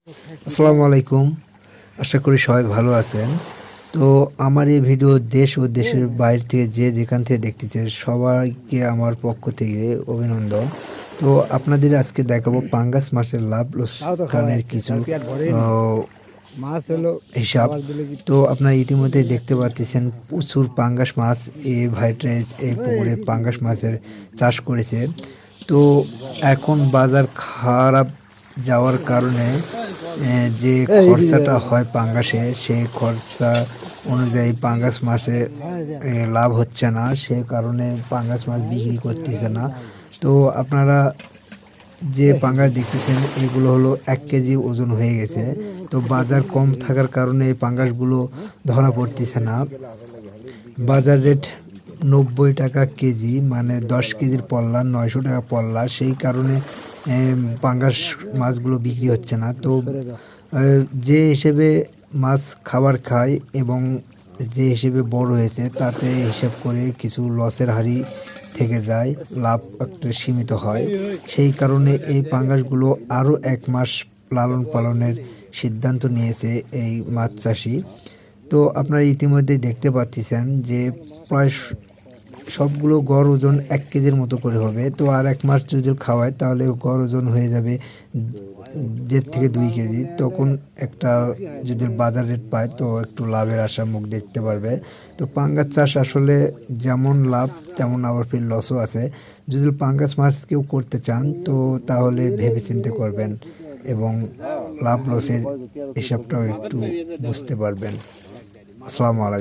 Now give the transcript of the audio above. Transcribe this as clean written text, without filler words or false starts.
আসসালামু আলাইকুম। আশা করি সবাই ভালো আছেন। তো আমার এই ভিডিও দেশ ও দেশের বাইরে থেকে যে যেখান থেকে দেখতেছেন সবাইকে আমার পক্ষ থেকে অভিনন্দন। তো আপনাদের আজকে দেখাবো পাঙ্গাস মাছের লাভ তাও তো খাওয়াই লোকসানের আজকে, কিছু তার পেট ভরেনি। আ মাছ হলো হিসাব। খাবার দিলে কি তো আপনারা ইতিমধ্যেই দেখতে পাচ্ছেন প্রচুর পাঙ্গাস মাছ এই ভাইটা এই পুকুরে পাঙ্গাস মাছের চাষ করেছে। তো এখন বাজার খারাপ যাওয়ার কারণে যে খরচাটা হয় পাঙ্গাসে সেই খরচা অনুযায়ী পাঙ্গাস মাছে লাভ হচ্ছে না, সে কারণে পাঙ্গাস মাছ বিক্রি করতেছে না। তো আপনারা যে পাঙ্গাস দেখতেছেন এগুলো হলো 1 কেজি ওজন হয়ে গেছে। তো বাজার কম থাকার কারণে এই পাঙ্গাসগুলো ধরা পড়তেছে না। বাজার রেট 90 টাকা কেজি, মানে 10 কেজির পল্লা 900 টাকা পল্লা। সেই কারণে পাঙ্গাস মাছগুলো বিক্রি হচ্ছে না। তো যে হিসেবে মাছ খাবার খায় এবং যে হিসেবে বড় হয়েছে তাতে হিসাব করে কিছু লসের হারি থেকে যায়, লাভ একটা সীমিত হয়। সেই কারণে এই পাঙ্গাসগুলো আরও 1 মাস লালন পালনের সিদ্ধান্ত নিয়েছে এই মাছ চাষি। তো আপনারা ইতিমধ্যেই দেখতে পাচ্ছেন যে প্রায় সবগুলো গড় ওজন 1 কেজির মতো করে হবে। তো আর 1 মাস যদি খাওয়ায় তাহলে গড় ওজন হয়ে যাবে 1.5 থেকে 2 কেজি। তখন একটা যদি বাজার রেট পায় তো একটু লাভের আশা মুখ দেখতে পারবে। তো পাঙ্গাস চাষ আসলে যেমন লাভ তেমন আবার ফির লসও আছে। যদি পাঙ্গাস মাছ কেউ করতে চান তো তাহলে ভেবেচিন্তে করবেন এবং লাভ লসের হিসাবটাও একটু বুঝতে পারবেন। আসসালামু আলাইকুম।